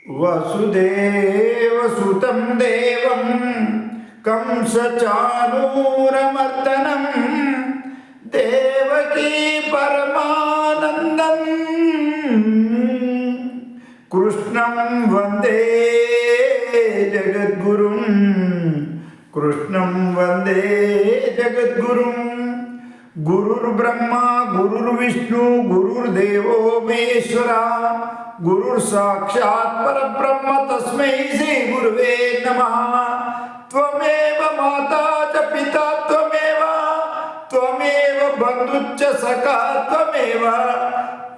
వసుదేవసుతం దేవం కంసచానూరమర్దనం దేవకీ పరమానందం కృష్ణం వందే జగద్గురుం కృష్ణం వందే జగద్గురుం గురుర్బ్రహ్మ గురుర్విష్ణు గురుర్దేవో మహేశ్వర గురుర్ సాక్షాత్ పరబ్రహ్మ తస్మై శ్రీ గురువే నమః త్వమేవ మాతా చ పితా త్వమేవ బంధుశ్చ సఖా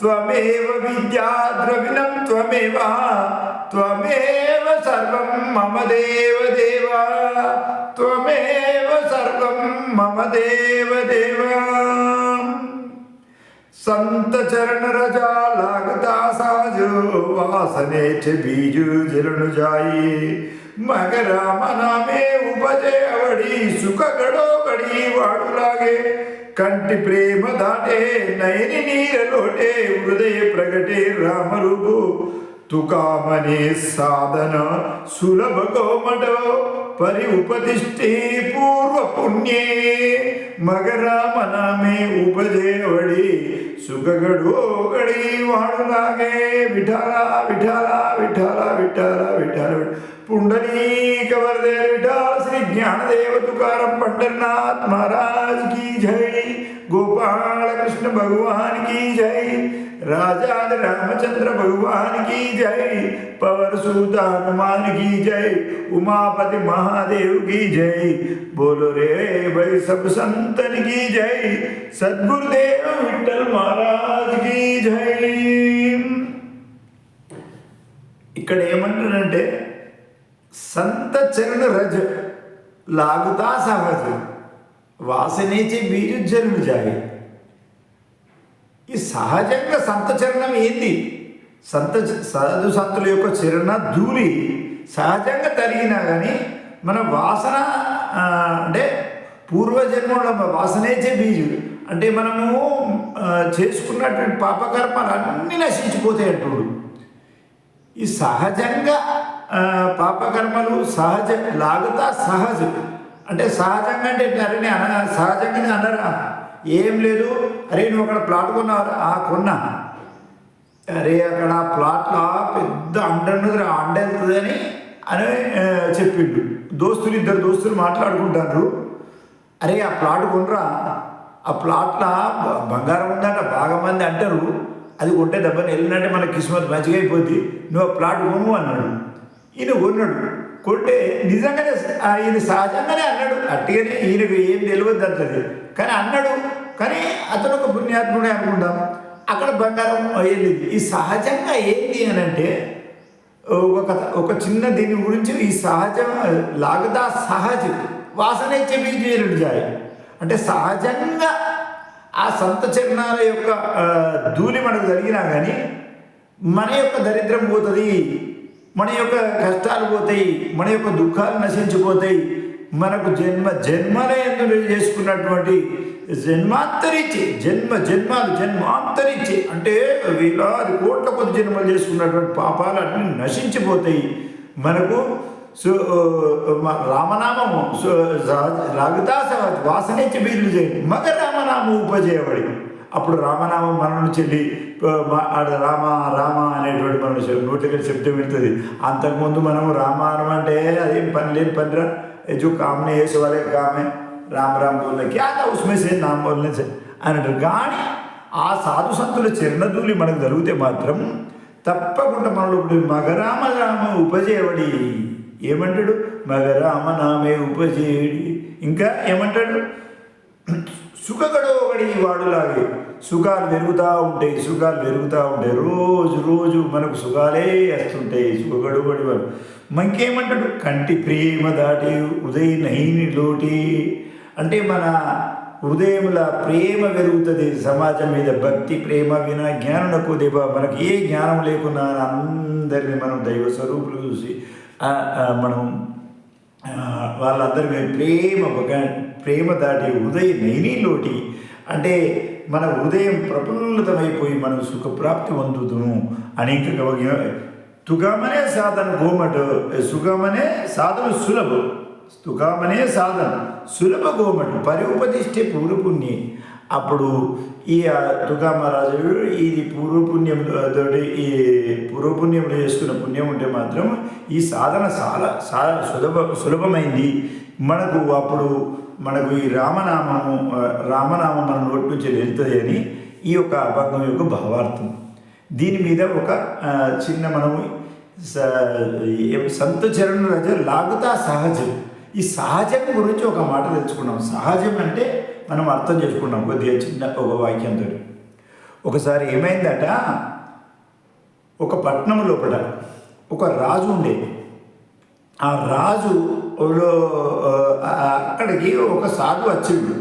త్వమేవ విద్యా ద్రవిణం త్వమేవ సర్వం మమ దేవ త్వమేవ సర్వం మమ దేవ संत चरण रजा लागता साजो वासने च बीजु जरण जाई मगर मना में उपजे अवड़ी सुख गड़ो गड़ी वाड़ू लागे कंटि प्रेम दाटे नयनि नीर लोटे हृदय प्रगटे राम रूपु तुका मने साधन सुलभ गोमटो परि उपतिष्ठे पूर्व पुण्ये मगर मना में उपजे अवड़ी सुखगड़ो गड़ी वाणु लागे विठाला विठाला विठाला विठाला विठाला पुंडलीक वरदे विठाल श्री ज्ञानदेव तुकाराम पंढरनाथ महाराज की जय गोपाल कृष्ण भगवान की जय राजा रामचंद्र भगवान की जय पवन सुत हनुमान की जय उमापति महादेव की जय बोलो रे भाई सब संतन की जय सद्गुरुदेव विठल महाराज की जय ఇక్కడ ఏమంటారంటే సంత చరణ రజ లాగుతా సహజ వాసనేచే బీజు జన్మ జాయి ఈ సహజంగా సంత చరణం ఏంది సాధు సంతుల యొక్క చరణ ధూళి సహజంగా తరిగినా కానీ మన వాసన అంటే పూర్వజన్మలో వాసనేచే బీజు అంటే మనము చేసుకున్నటువంటి పాపకర్మలు అన్నీ నశించిపోతాయి అంటుడు ఈ సహజంగా పాపకర్మలు సహజ లాగుతా సహజ అంటే సహజంగా అంటే అరే సహజంగానే అన్నారా ఏం లేదు అరే నువ్వు అక్కడ ప్లాట్ కొన్నావరా కొన్నా అరే అక్కడ ప్లాట్లో పెద్ద అండ వెళ్తుందని అని చెప్పిండు ఇద్దరు దోస్తులు మాట్లాడుకుంటారు అరే ఆ ప్లాట్ కొనరా ఆ ప్లాట్లో బంగారం ఉందంట బాగా మంది అంటారు అది కొంటే దెబ్బని వెళ్ళినట్టే మన కిస్మత్ మంచిగా అయిపోద్ది నువ్వు ఆ ప్లాట్ కొను అన్నాడు ఈయన కొన్నాడు కొంటే నిజంగానే ఈయన సహజంగానే అన్నాడు అట్టిగానే ఈయనకు ఏం తెలియదు అంటది కానీ అన్నాడు కానీ అతను ఒక పుణ్యాత్ముడే అనుకుంటాం అక్కడ బంగారం వెళ్ళింది ఈ సహజంగా ఏంటి అని అంటే ఒక చిన్న దీని గురించి ఈ సహజ లాగదా సహజ వాసనే చెప్పించేరుడు జాయి అంటే సహజంగా ఆ సంత చరణాల యొక్క ధూళి మనకు జరిగినా కానీ మన యొక్క దరిద్రం పోతుంది మన యొక్క కష్టాలు పోతాయి మన యొక్క దుఃఖాలు నశించిపోతాయి మనకు జన్మలే ఎందుకు చేసుకున్నటువంటి జన్మాంతరిచ్చి అంటే వేలాది కోట్ల కొద్ది జన్మలు చేసుకున్నటువంటి పాపాలు అన్నీ నశించిపోతాయి మనకు రామనామము లాగుతా వాసనేచ్చి బీర్లు చేయండి మగ రామనామం ఉపజేయబడి అప్పుడు రామనామం మనను చెల్లి రామ రామ అనేటువంటి మనం నోటికి చెప్తే వెళ్తుంది అంతకుముందు మనం రామానం అంటే అదేం పని లేని పనిరా जो काम नहीं ऐसे वाले काम है राम राम बोलने क्या था उसमें से नाम बोलने से అని అంటారు కానీ ఆ సాధు సంతుల చిరణధూళి మనకు జరిగితే మాత్రం తప్పకుండా మనలో మగరామ రామ ఉపజేయబడి ఏమంటాడు మగరామ నామే ఉపజేయడి ఇంకా ఏమంటాడు సుఖగడోగడి వాడులాగే సుఖాలు పెరుగుతూ ఉంటాయి రోజు మనకు సుఖాలే వస్తుంటాయి సుఖగడోగడి వాడు ఇంకేమంటాడు కంటి ప్రేమ దాటి ఉదయ నైని లోటి అంటే మన హృదయముల ప్రేమ పెరుగుతుంది సమాజం మీద భక్తి ప్రేమ విన జ్ఞానకు దేవ మనకి ఏ జ్ఞానం లేకున్నా అందరినీ మనం దైవ స్వరూపులు చూసి మనం వాళ్ళందరి మీద ప్రేమ దాటి హృదయ నైనిలోటి అంటే మన హృదయం ప్రఫుల్లితమైపోయి మనం సుఖప్రాప్తి పొందుతును అనేక तुगामने साधन गोमट सुगमने साधन सुलभ तुगामने साधन సులభ గోమటు పరిపతిష్ఠే పూర్వపుణ్యే. అప్పుడు ఈ తుకామహారాజు ఇది పూర్వపుణ్యంతో ఈ పూర్వపుణ్యంలో చేసుకున్న పుణ్యం ఉంటే మాత్రం ఈ సాధన చాలా సులభమైంది మనకు. అప్పుడు మనకు ఈ రామనామం మన నోటి నుంచి వెళ్తుంది అని ఈ యొక్క అభంగం యొక్క భావార్థం. దీని మీద ఒక చిన్న మనము సంత చరణ రజ లాగుతా సహజం. ఈ సహజం గురించి ఒక మాట తెలుసుకున్నాం. సహజం అంటే మనం అర్థం చేసుకున్నాం కొద్దిగా చిన్న ఒక వాక్యంతో. ఒకసారి ఏమైందట, ఒక పట్టణం లోపల ఒక రాజు ఉండేది. ఆ రాజు అక్కడికి ఒక సాధువు వచ్చిండు.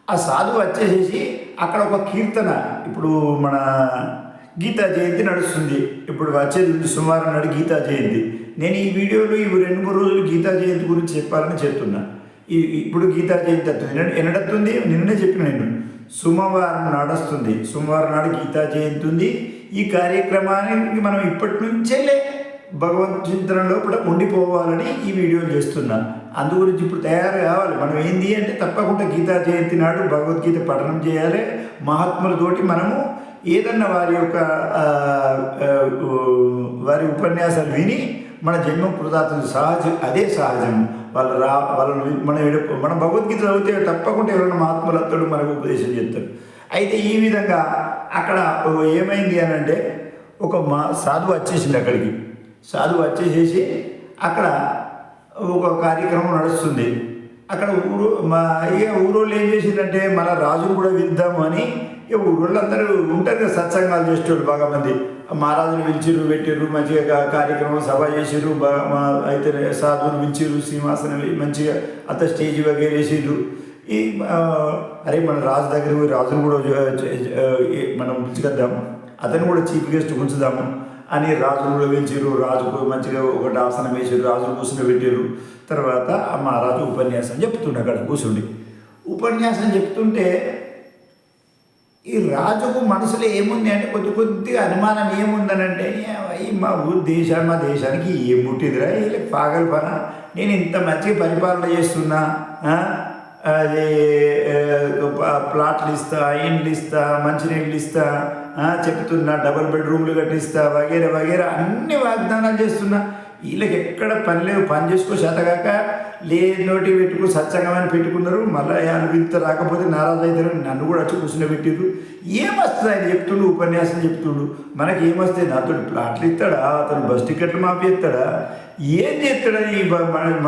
ఆ సాధువు వచ్చేసేసి అక్కడ ఒక కీర్తన, ఇప్పుడు మన గీతా జయంతి నడుస్తుంది, ఇప్పుడు వచ్చేది సోమవారం నాడు గీతా జయంతి. నేను ఈ వీడియోలో ఈ 2-3 రోజులు గీతా జయంతి గురించి చెప్పాలని చెప్తున్నా. ఇప్పుడు గీతా జయంతి వస్తుంది, ఎన్నడత్తుంది నిన్నే చెప్పిన నేను, సోమవారం నడుస్తుంది. సోమవారం నాడు గీతా జయంతి ఉంది. ఈ కార్యక్రమానికి మనం ఇప్పటి నుంచే భగవద్ చింతన లోపల ఉండిపోవాలని ఈ వీడియోలు చేస్తున్నా. అందు గురించి ఇప్పుడు తయారు కావాలి. మనం ఏంది అంటే తప్పకుండా గీతా జయంతి నాడు భగవద్గీత పఠనం చేయాలి. మహాత్ములతోటి మనము ఏదన్నా వారి ఉపన్యాసాలు విని మన జన్మ కృతార్థం సహజం, అదే సహజం. వాళ్ళని మన భగవద్గీత చదివితే తప్పకుండా ఎవరైనా మహాత్ములతో మనకు ఉపదేశం చేస్తారు. అయితే ఈ విధంగా అక్కడ ఏమైంది అని అంటే ఒక సాధువు వచ్చేసింది అక్కడికి. సాధువు వచ్చేసేసి అక్కడ ఒక కార్యక్రమం నడుస్తుంది. అక్కడ ఊరోళ్ళు ఏం చేసిందంటే మన రాజును కూడా విద్దాము అని ఊరోళ్ళందరూ ఉంటారు కదా, సత్సంగాలు చేసేవాళ్ళు బాగా మంది. మహారాజులు పిలిచిర్రు, పెట్టిర్రు, మంచిగా కార్యక్రమం సభ చేసిర్రు. అయితే సాధువులు పిలిచిర్రు, సింహాసనం మంచిగా అంత స్టేజ్ వగేర వేసిర్రు. ఈ అరే మన రాజు దగ్గర పోయి రాజును కూడా మనం పిలుచుకొద్దాము, అతను కూడా చీఫ్ గెస్ట్ ఉంచుదాము అని రాజును కూడా పిలిచిర్రు. రాజుకు మంచిగా ఒకటి ఆసనం వేసారు, రాజును కూర్చుని పెట్టారు. తర్వాత మహారాజు ఉపన్యాసం చెప్తుండే అక్కడ కూర్చుండి. ఉపన్యాసం చెప్తుంటే ఈ రాజుకు మనసులో ఏముంది అంటే కొద్దిగా అనుమానం ఏముందనంటే, మా దేశానికి ఏం పుట్టిందిరా వీళ్ళకి పాగల పన, నేను ఇంత మంచిగా పరిపాలన చేస్తున్నా, అది ప్లాట్లు ఇస్తా, ఇండ్లు ఇస్తా, మంచినీళ్ళు ఇస్తా, చెప్తున్నా డబుల్ బెడ్రూమ్లు కట్టిస్తా, వగేరా అన్ని వాగ్దానాలు చేస్తున్నా. వీళ్ళకి ఎక్కడ పని లేవు, పని చేసుకో శాతగాక నోటి పెట్టుకుని సత్సంగమని పెట్టుకున్నారు. మళ్ళీ ఆయన వీళ్ళతో రాకపోతే నారాజు అవుతారు, నన్ను కూడా వచ్చి కూర్చుని పెట్టిర్రు. ఏమొస్తుంది ఆయన చెప్తుండు, ఉపన్యాసం చెప్తుండు. మనకి ఏమొస్తాయి, నాతో ప్లాట్లు ఇస్తాడా, అతను బస్ టికెట్లు మాఫీ ఇస్తాడా, ఏం చేస్తాడని ఈ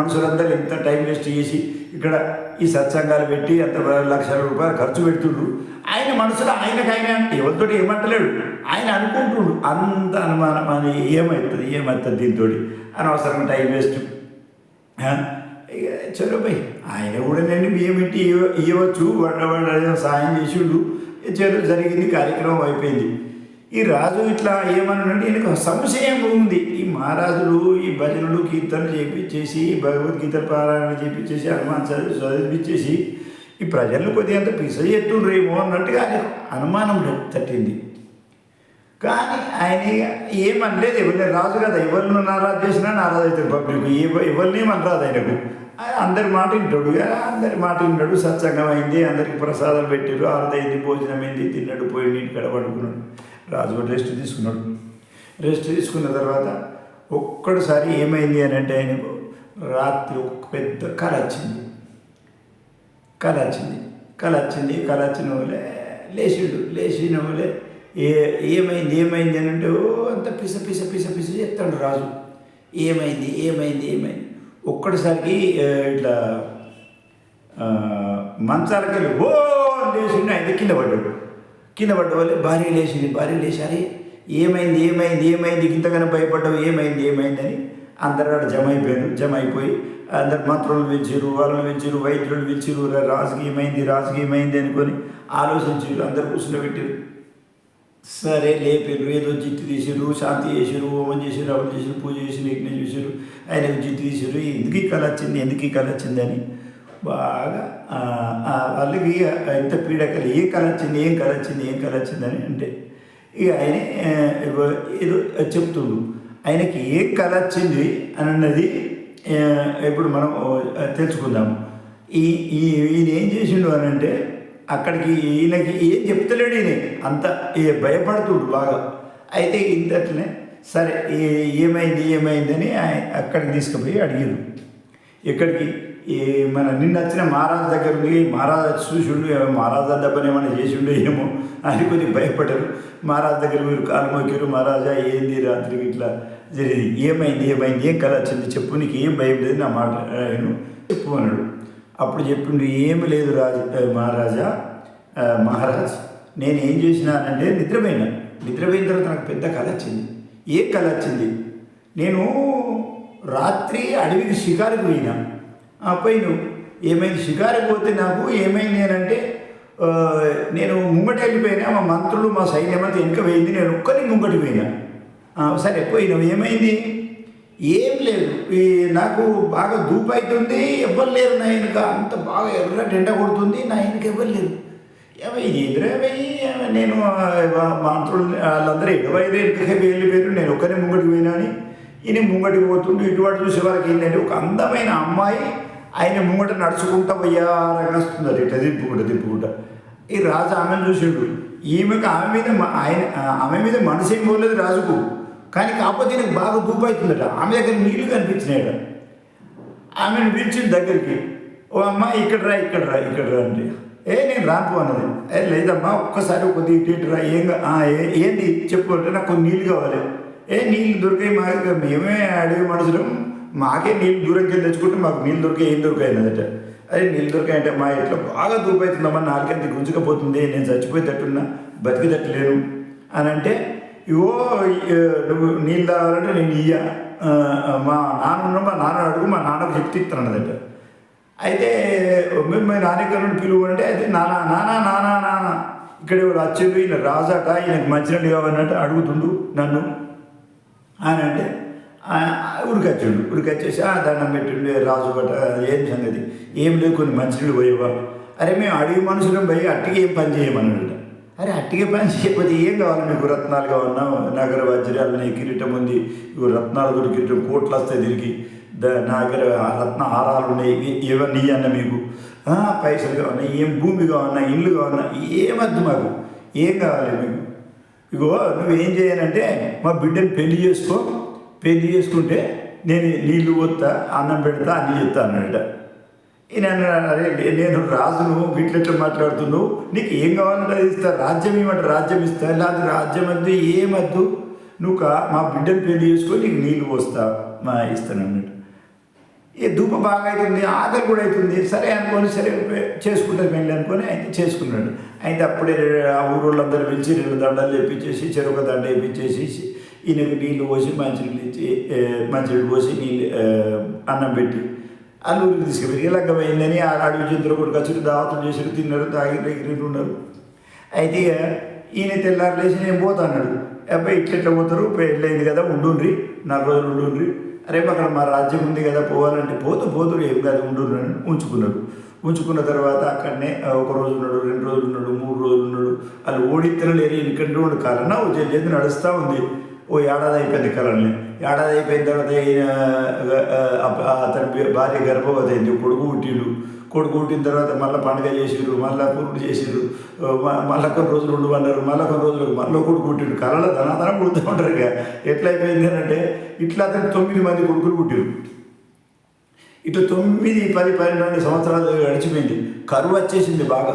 మనుషులందరూ ఎంత టైం వేస్ట్ చేసి ఇక్కడ ఈ సత్సంగాలు పెట్టి అంత లక్షల రూపాయలు ఖర్చు పెడుతుండ్రు. ఆయన మనసులో ఆయనకైనా ఎవరితో ఏమంటలేడు, ఆయన అనుకుంటుండు. అంత అనుమానం అని ఏమవుతుంది దీంతో అనవసరంగా టైం వేస్ట్. ఇక చలో పోయి ఆయన కూడా నేను బియ్యం పెట్టి ఇవ్వచ్చు, వాడు సాయం చేసిండు. చలో జరిగింది, కార్యక్రమం అయిపోయింది. ఈ రాజు ఇట్లా ఏమన్నాడంటే ఈయనకు సంశయం ఉంది. ఈ మహారాజులు ఈ భజనలు కీర్తనలు చేపించేసి భగవద్గీత పారాయణ చేపించేసి హనుమాన్ చదివిపించేసి ఈ ప్రజలను కొద్దిగా అంత పిస చేస్తుండ్రేమో అన్నట్టుగా ఆయన అనుమానం తట్టింది. కానీ ఆయన ఏమనలేదు. ఎవరిని రాజు కదా, ఎవరిని నారాజు చేసినా నారాజు అవుతాడు పబ్లిక్, ఎవరిని ఏమనరాదు ఆయనకు. అందరి మాట వింటాడు. సత్సంగం అయింది, అందరికి ప్రసాదాలు పెట్టారు, ఆరదైంది, భోజనం అయింది, తిన్నాడు, పోయి నీటికడ పడుకున్నాడు. రాజు కూడా రెస్ట్ తీసుకున్నాడు. రెస్ట్ తీసుకున్న తర్వాత ఒక్కసారి ఏమైంది అని అంటే ఆయనకు రాత్రి ఒక పెద్ద కళ వచ్చింది. కళ వచ్చిన వాళ్ళే లేచిన వాళ్ళే ఏమైంది అని అంటే అంత పిస చెప్తాడు రాజు. ఏమైంది ఒక్కడిసారికి ఇట్లా మంచాలకి వెళ్ళి లేచిండు. ఆయన కింద పడ్డ వాళ్ళే భార్య లేచారి. ఏమైంది ఇంతగానో భయపడ్డావు, ఏమైంది అని అందరు జమ అయిపోయి అందరు మంత్రులను పిలిచిరు, వాళ్ళని పిలిచిరు, వైద్యులను పిలిచిరు. రాజుకి ఏమైంది అనుకొని ఆలోచించారు. అందరు కూర్చుని పెట్టారు. సరే లేపారు, ఏదో జిట్టు తీసారు, శాంతి చేసారు, హోమం చేసారు, అవలు చేసారు, పూజ చేసారు, యజ్ఞం చేశారు. ఆయనకు జిట్టు తీసారు. ఎందుకు ఈ కళ వచ్చిందని బాగా వాళ్ళకి ఎంత పీడకలు, ఏం కళ వచ్చిందని అంటే ఇక ఆయన ఏదో చెప్తుండు. ఆయనకి ఏం కళ వచ్చింది అని అన్నది ఇప్పుడు మనం తెలుసుకుందాం. ఈ ఈ ఈయన ఏం చేసిండు అని అంటే అక్కడికి ఈయనకి ఏం చెప్తలేడు, ఈయన అంత భయపడుతుడు బాగా. అయితే ఇంతట్లనే సరే ఏమైందని అక్కడికి తీసుకుపోయి అడిగారు. ఎక్కడికి మన నిన్న వచ్చిన మహారాజు దగ్గర పోయి మహారాజు చూసిండు, మహారాజా దెబ్బని ఏమైనా చేసిండో ఏమో అని కొద్దిగా భయపడ్డారు. మహారాజు దగ్గర మీరు కాలు మొక్కారు, మహారాజా ఏంది రాత్రికి ఇట్లా జరిగింది, ఏమైంది ఏం కళ వచ్చింది చెప్పు, నీకు ఏం భయం లేదు నా మాట చెప్పు అన్నాడు. అప్పుడు చెప్పిండు, ఏమి లేదు మహారాజా మహారాజ్ నేను ఏం చేసినానంటే నిద్రపోయిన తర్వాత నాకు పెద్ద కళ వచ్చింది. ఏ కళ వచ్చింది, నేను రాత్రి అడవికి షికారుకు పోయినా. ఏమైంది షికారుకు పోతే నాకు ఏమైంది అని అంటే నేను ముంగట వెళ్ళిపోయినా, మా మంత్రులు మా సైన్యం అంతా వెనుక పోయింది, నేను ఒక్కరి ముంగటి పోయినా. సరే పోయినావు, ఏమైంది? ఏం లేదు, నాకు బాగా ధూపు అవుతుంది, ఎవ్వరు లేరు నా వెనుక, అంత బాగా ఎర్రటి ఎండ కొడుతుంది, నా వెనుక ఎవ్వరు లేరు. నేను మంత్రులు వాళ్ళందరూ ఎడవైదు వెనుకకే వెళ్ళిపోయారు, నేను ఒక్కరే ముంగటికి పోయినా అని ఈయన ముంగటికి పోతుండే. ఇటువంటి చూసే వారికి ఏంటంటే ఒక అందమైన అమ్మాయి ఆయన ముంగట నడుచుకుంటా వయ్యారంగా వస్తుంది, ఇట్లా తిప్పుకుంటా. ఈ రాజు ఆమెను చూసిండు. ఈమెకు ఆమె మీద మనసు ఏం పోలేదు రాజుకు, కానీ కాకపోతే నాకు బాగా ధూపు అవుతుందట. ఆమె దగ్గర నీళ్లు కనిపించినాయట. ఆమెను పిలిచిన దగ్గరికి, ఓ అమ్మ ఇక్కడ రా అంటే నేను రాను అన్నది. లేదమ్మా ఒక్కసారి కొద్దిగా ఇటు రా, ఏంది చెప్పు అంటే నాకు కొన్ని నీళ్ళు కావాలి. నీళ్ళు దొరికాయి మాకు, మేమే అడిగే మనుషులం, మాకే నీళ్ళు దూరంకి వెళ్ళి తెచ్చుకుంటే మాకు నీళ్ళు దొరికాయి, ఏం దొరికాయినదట. అదే నీళ్ళు దొరికాయంటే మా ఇట్లా బాగా ధూపు అవుతుందమ్మా, నాలుగంత గుంజుకపోతుంది, నేను చచ్చిపోయేటట్టున్నా బతికితట్టులేను అని అంటే, నువ్వు నీళ్ళు తాగాలంటే నేను మా నాన్న అడుగు, మా నాన్నకు చెప్తే ఇస్తానన్నదట. అయితే మా నాన్నగారు పిలువు అంటే, అయితే నాన్న ఇక్కడ వచ్చేది ఈయన రాజాట, ఈయనకు మంచినట్టు కావాలన్నట్టు అడుగుతుండు నన్ను అని అంటే ఉరికొచ్చేసి దండం పెట్టిండు రాజు గట. ఏం సంగతి, ఏం లేదు, కొన్ని మంచినీళ్ళు పోయేవా? అరే మేము అడిగి మనుషులం పోయి అట్టిగా ఏం పని చేయమన్నాడు. అరే అట్టిగా పని చేయకపోతే ఏం కావాలి మీకు? రత్నాలు కావాలన్నా, నగర వజ్రాలని, కిరీటం ఉంది, రత్నాలు కిరీటం కోట్లు వస్తాయి దీనికి, నా దగ్గర రత్న హారాలు ఉన్నాయి, ఇవన్నీ అన్న మీకు పైసలు కావాలన్నా, ఏం భూమి కావాలన్నా, ఇల్లు కావాలన్నా, ఏమద్దు మాకు, ఏం కావాలి మీకు? నువ్వేం చేయాలంటే మా బిడ్డని పెళ్లి చేసుకుంటే నేను నీళ్ళు పోతా, అన్నం పెడతా, అన్నీ చెప్తా అన్నాడట. ఈయన అరే నేను రాజును, వీటిలో మాట్లాడుతున్నావు, నీకు ఏం కావాలంటే అది ఇస్తా, రాజ్యం ఇవ్వమంటే రాజ్యం ఇస్తా, లేకపోతే రాజ్యం వద్దు, ఏమద్దు, నువ్వు మా బిడ్డను పెళ్లి చేసుకొని నీకు నీళ్ళు పోస్తా ఇస్తాను అన్నట్టు. ధూప బాగా అవుతుంది, ఆకలి కూడా అవుతుంది, సరే అనుకొని సరే చేసుకుంటారు పెళ్ళి అనుకొని అయితే చేసుకున్నాడు. అయితే అప్పుడే ఆ ఊరోళ్ళందరూ పిలిచి 2 దండలు వేయించేసి, చెరొక దండ వేయించేసి ఈయనకు నీళ్ళు పోసి మంచినీళ్ళు పోసి అన్నం పెట్టి అల్లూరికి తీసుకెళ్ళి లగ్గమైందని ఆ అడవి జంతువులు కూడా వచ్చి దావతులు చేసి తిన్నారు, తాగి ఉన్నారు. అయితే ఈయన తెల్లారు లేచి నేను పోతా అన్నాడు. అబ్బాయి ఇట్లా పోతారు, పెళ్ళైంది కదా, ఉండుండ్రి 4 రోజులు ఉండుండ్రి, రేపు అక్కడ మా రాజ్యం ఉంది కదా పోవాలంటే పోతురు, ఏం కాదు ఉండుండ్రని ఉంచుకున్న తర్వాత అక్కడనే 1 రోజు ఉన్నాడు, 2 రోజులు ఉన్నాడు, 3 రోజులు ఉన్నాడు. వాళ్ళు ఓడిత్తలు లేరు, ఎందుకంటే 2 కలన చేతి నడుస్తూ ఉంది. ఏడాది అయిపోయింది కళని. ఏడాది అయిపోయిన తర్వాత అతని భార్య గర్భవతి అయింది, కొడుకు పుట్టిన తర్వాత మళ్ళీ పండుగ చేసిర్రు, మళ్ళీ పురుడు చేసిర్రు, మళ్ళీ కొన్ని రోజులు ఉండమన్నారు, మళ్ళీ కొన్ని రోజులకు మళ్ళీ కొడుకు పుట్టిండు. కళలో ధనాధనం పుడుతూ ఉంటారు. ఇక ఎట్లయిపోయింది అంటే ఇట్లా అతను 9 మంది కొడుకులు పుట్టిరు. ఇట్లా 9, 10, 12 సంవత్సరాలు గడిచిపోయింది. కరువు వచ్చేసింది, బాగా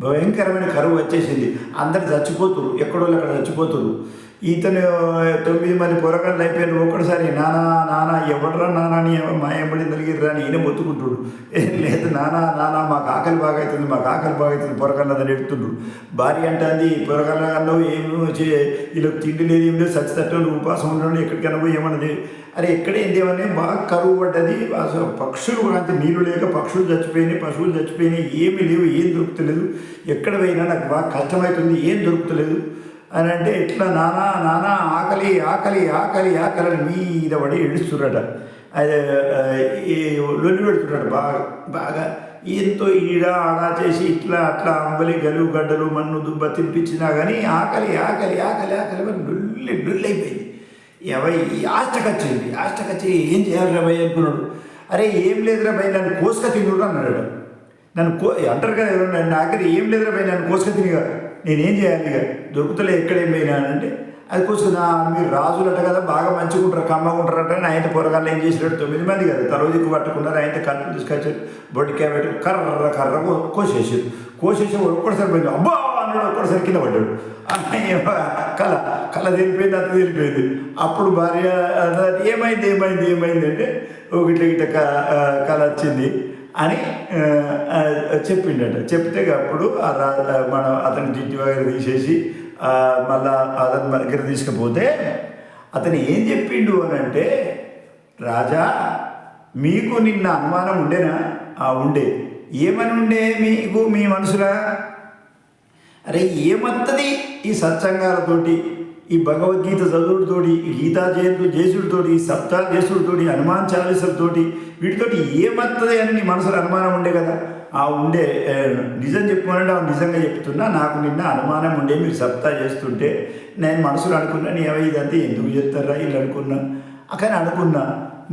భయంకరమైన కరువు వచ్చేసింది. అందరు చచ్చిపోతురు, ఎక్కడోళ్ళు అక్కడ చచ్చిపోతురు. ఇతను 9 మంది పొరగళ్ళు అయిపోయారు. ఒక్కడిసారి నానా ఎవడరా నానా అని మా ఎంబడి తలిగిర్రా అని ఈయన మొత్తుకుంటుడు. లేదు నానా మాకు ఆకలి బాగా అవుతుంది పొరగళ్ళదని ఎడుతుండ్రు. భార్య అంటుంది, పొరగళ్ళ అన్నావు ఏమి వీళ్ళకి తిండి లేదు, ఏం లేదు, చచ్చితట్టు ఉపాసం ఉండడం, ఎక్కడికైనా పోయి ఏమన్నది. అరే ఎక్కడేంది ఏమని బాగా కరువు పడ్డది. అసలు పక్షులు అంత నీళ్ళు లేక పక్షులు చచ్చిపోయినాయి, పశువులు చచ్చిపోయినాయి, ఏమీ లేవు, ఏం దొరుకుతలేదు, ఎక్కడ పోయినా నాకు బాగా కష్టమవుతుంది, ఏం దొరుకుతలేదు అని అంటే ఇట్లా నానా ఆకలి అని మీద పడి ఏడుస్తున్నట. అదే లొల్లి పెడుతున్నాడు బాగా ఎంతో ఆడా చేసి ఇట్లా అట్లా అంబలి గలువు గడ్డలు మన్ను దుబ్బ తినిపించినా కానీ ఆకలి లొల్లి అయిపోయింది. ఎవై ఆష్టకచ్చి ఏం చేయాలి రా భయ్ అనుకున్నాడు. అరే ఏం లేదురా భయ్ నన్ను కోసుక తినుడు అన్నాడు. అంటారు కదా ఎవరు నా దగ్గర ఏం లేదురా భయ్ నన్ను కోసుక తినిగా నేనేం చేయాలి ఇక దొరుకుతలే ఎక్కడేం పోయినా అంటే అది కోసుకున్నా మీరు రాజులట కదా బాగా మంచిగా ఉంటారు కమ్మగా ఉంటారట అని ఆయన పొరగాళ్ళు ఏం చేసినట్టు 9 మంది కదా తరోదికు పట్టుకున్నారు. ఆయన కళ్ళు తీసుకొచ్చారు బొడ్డికాయ పెట్టి కర్ర కోసేసి ఒక్కసారి పోయింది అబ్బా అన్నాడు. ఒక్కసారి కింద పడ్డాడు. కళ తెలిపోయింది అంత తెలిపోయింది. అప్పుడు భార్య ఏమైంది అంటే ఇట్లా కళ వచ్చింది అని చెప్పిండట. చెప్తే అప్పుడు అతని జిడ్డు వగర తీసేసి మళ్ళా అతని దగ్గర తీసుకుపోతే అతను ఏం చెప్పిండు అని అంటే, రాజా మీకు నిన్న అనుమానం ఉండేనా? ఉండే. ఏమని ఉండే మీకు మీ మనసులా? అరే ఏమత్తది ఈ సత్సంగాలతోటి, ఈ భగవద్గీత చదువుడితోటి, ఈ గీతా జయంతులు చేసుడితోటి, ఈ సప్తాలు చేసుడితోటి, హనుమాన్ చాలీసలతోటి, వీటితోటి ఏమత్తది అని నీ మనసులో అనుమానం ఉండే కదా. ఉండే నిజం చెప్పుకోనంటే నిజంగా చెప్తున్నా. నాకు నిన్న అనుమానం ఉండే మీరు సప్తా చేస్తుంటే నేను మనసులో అనుకున్నాను ఇదంతా ఎందుకు చెప్తారా వీళ్ళు అనుకున్నా. కానీ అనుకున్నా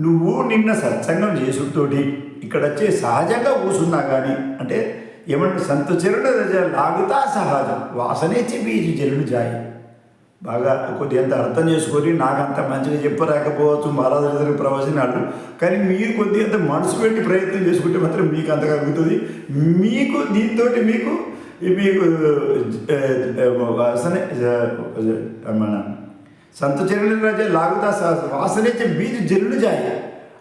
నువ్వు నిన్న సత్సంగం చేసుడితోటి ఇక్కడ వచ్చే సహజంగా కూసున్నా కానీ అంటే ఏమంటే సంతచరణ లాగుతా సహజం వాసనే బీజు జరుడు జాయి. బాగా కొద్దిగా ఎంత అర్థం చేసుకొని నాకంత మంచిగా చెప్పరాకపోవచ్చు మహారాజు ప్రవచనాలు, కానీ మీరు కొద్దిగా అంత మనసు పెట్టి ప్రయత్నం చేసుకుంటే మాత్రం మీకు అంత కలుగుతుంది. మీకు దీంతో మీకు వాసనే మన సంతచరణ రాజా లాగుతా వాసనే బీజు జరుడు జాయి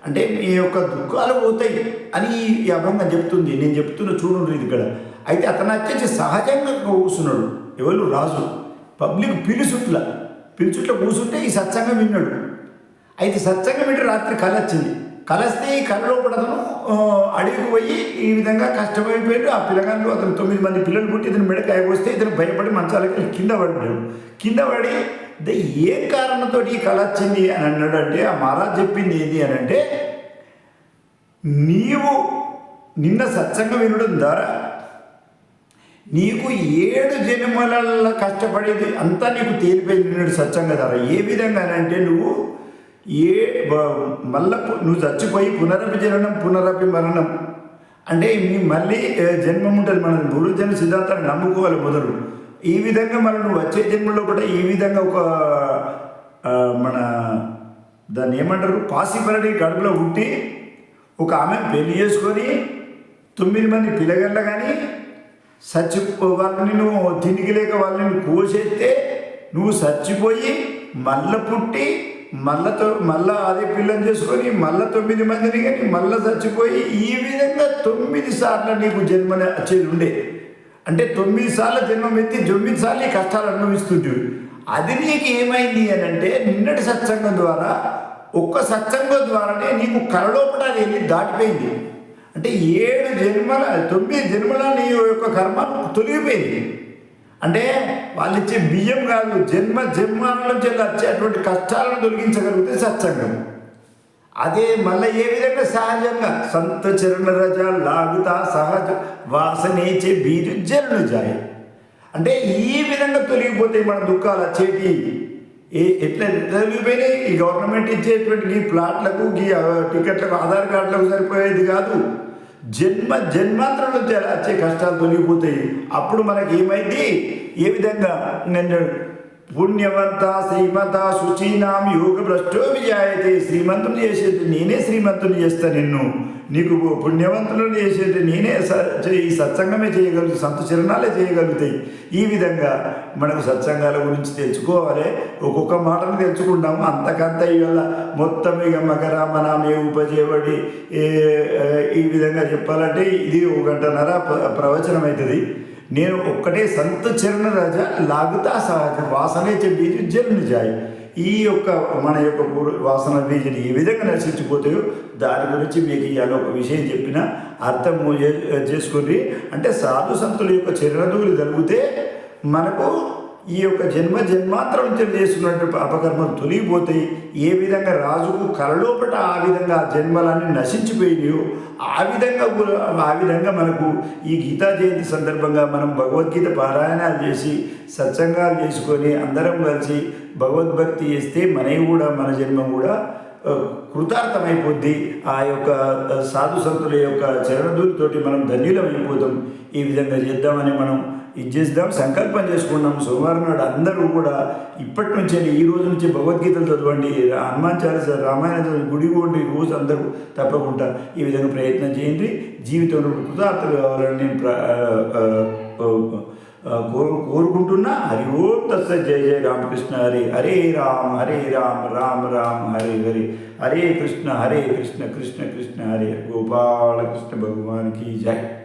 అంటే మీ యొక్క దుఃఖాలు పోతాయి అని ఈ అభంగం చెప్తుంది. నేను చెప్తున్న చూడండి ఇది ఇక్కడ. అయితే అతను వచ్చేసి సహజంగా కూర్చున్నాడు. ఎవరు రాజు పబ్లిక్ పిలుచుట్ల కూర్చుంటే ఈ సత్సంగం విన్నాడు. అయితే సత్సంగం వింటే రాత్రి కళ వచ్చింది. కలస్తే ఈ కళలో పడతను అడవికి పోయి ఈ విధంగా కష్టమైపోయాడు. ఆ పిల్లగాళ్ళు అతను 9 మంది పిల్లలు పుట్టి ఇతను మెడకాయ వస్తే ఇతను భయపడి మంచాలకి కింద పడి ఏ కారణంతో ఈ కళ వచ్చింది అని అన్నాడంటే ఆ మహారాజ్ చెప్పింది ఏంటి అని అంటే, నీవు నిన్న సత్సంగం వినడం ద్వారా నీకు 7 జన్మలలో కష్టపడేది అంతా నీకు తేలిపోయింది నిన్నడు సత్సంగ ద్వారా. ఏ విధంగా అంటే నువ్వు నువ్వు చచ్చిపోయి పునరపి మరణం అంటే మళ్ళీ జన్మం ఉంటుంది. మన గురుజన్మ సిద్ధాంతాన్ని నమ్ముకోవాలి మొదలు. ఈ విధంగా మనం నువ్వు వచ్చే జన్మలో కూడా ఈ విధంగా ఒక మన దాన్ని ఏమంటారు పాసిబిలిటీ కడుపులో పుట్టి ఒక ఆమె పెళ్లి చేసుకొని 9 మంది పిల్లగళ్ళ కానీ వాళ్ళని నువ్వు తిండికి లేక వాళ్ళని కోసేస్తే నువ్వు చచ్చిపోయి మళ్ళీ పుట్టి మళ్ళా అదే పిల్లని చేసుకొని మళ్ళీ 9 మందిని కానీ మళ్ళీ చచ్చిపోయి ఈ విధంగా 9 సార్లు నీకు జన్మని వచ్చేది ఉండే. అంటే 9 సార్లు జన్మం ఎత్తి 9 సార్లు ఈ కష్టాలు అనుభవిస్తుంటుంది. అది నీకు ఏమైంది అని అంటే నిన్నటి సత్సంగం ద్వారా ఒక్క సత్సంగం ద్వారానే నీకు కలలోపట అది వెళ్ళి దాటిపోయింది. అంటే 9 జన్మల నీ యొక్క కర్మ తొలగిపోయింది. అంటే వాళ్ళు ఇచ్చే బియ్యం కాదు, జన్మాల నుంచి వచ్చేటువంటి కష్టాలను తొలగించగలిగితే సత్సంగం. అదే మళ్ళీ ఏ విధంగా సహజంగా సంతచరణ రజ లాగుతా సహజ వాసనేచే బీజుజ్జలను జాయి అంటే ఈ విధంగా తొలగిపోతాయి మన దుఃఖాలు వచ్చేటి. ఎట్లా తొలగిపోయినాయి? ఈ గవర్నమెంట్ ఇచ్చేటువంటి ఈ ప్లాట్లకు ఈ టికెట్లకు ఆధార్ కార్డులకు సరిపోయేది కాదు. జన్మాంతరంలో వచ్చే కష్టాలు తొలగిపోతాయి. అప్పుడు మనకి ఏమైంది? ఏ విధంగా నేను పుణ్యవంత శ్రీమంత శుచీనాం యోగ భ్రష్టో విజాయతే. శ్రీమంతుని చేసేది నేనే శ్రీమంతుని చేస్తాను, నీకు పుణ్యవంతులను చేసేది నేనే. ఈ సత్సంగమే చేయగలుగుతాయి, సంతచరణాలే చేయగలుగుతాయి. ఈ విధంగా మనకు సత్సంగాల గురించి తెలుసుకోవాలి. ఒక్కొక్క మాటను తెలుసుకుంటాము. అంతకంత ఇవాళ మొత్తం ఇక మకరామనామే ఉపజేవడి ఈ విధంగా చెప్పాలంటే ఇది 1 గంటన్నర ప్రవచనం అవుతుంది. నేను ఒక్కటే సంతచరణ రజ లాగుతా సహజ వాసనే బీజుజ్జలను జాయి. ఈ యొక్క మన యొక్క వాసన బీజులు ఏ విధంగా నశించిపోతాయో దాని గురించి మీకు ఇవాళ ఒక విషయం చెప్పిన అర్థం చేసుకుని అంటే సాధు సంతుల యొక్క చరణధూళి జరిగితే మనకు ఈ యొక్క జన్మాంతరం చేస్తున్నటువంటి అపకర్మలు తొలగిపోతాయి. ఏ విధంగా రాజుకు కలలోపట ఆ విధంగా ఆ జన్మలన్నీ నశించిపోయినాయో ఆ విధంగా మనకు ఈ గీతా జయంతి సందర్భంగా మనం భగవద్గీత పారాయణాలు చేసి సత్సంగాలు చేసుకొని అందరం కలిసి భగవద్భక్తి చేస్తే మనవి కూడా మన జన్మ కూడా కృతార్థమైపోద్ది. ఆ యొక్క సాధు సంతుల యొక్క చరణధూలితోటి మనం ధన్యులమైపోతాం. ఈ విధంగా చేద్దామని మనం ఇది చేద్దాం, సంకల్పం చేసుకున్నాం. సోమవారం నాడు అందరూ కూడా ఇప్పటి నుంచి ఈ రోజు నుంచి భగవద్గీతలు చదవండి, హనుమాన్ చాలీసా, రామాయణ గుడి పోండి, రోజు అందరూ తప్పకుండా ఈ విధంగా ప్రయత్నం చేయండి. జీవితంలో కృతార్థులు కావాలని నేను కోరుకుంటున్నా. హరి ఓం తత్స. జయ జయ రామకృష్ణ హరి. హరే రామ రామ రామ హరే హరి. హరే కృష్ణ కృష్ణ కృష్ణ హరే. గోపాలకృష్ణ భగవాన్ की जय.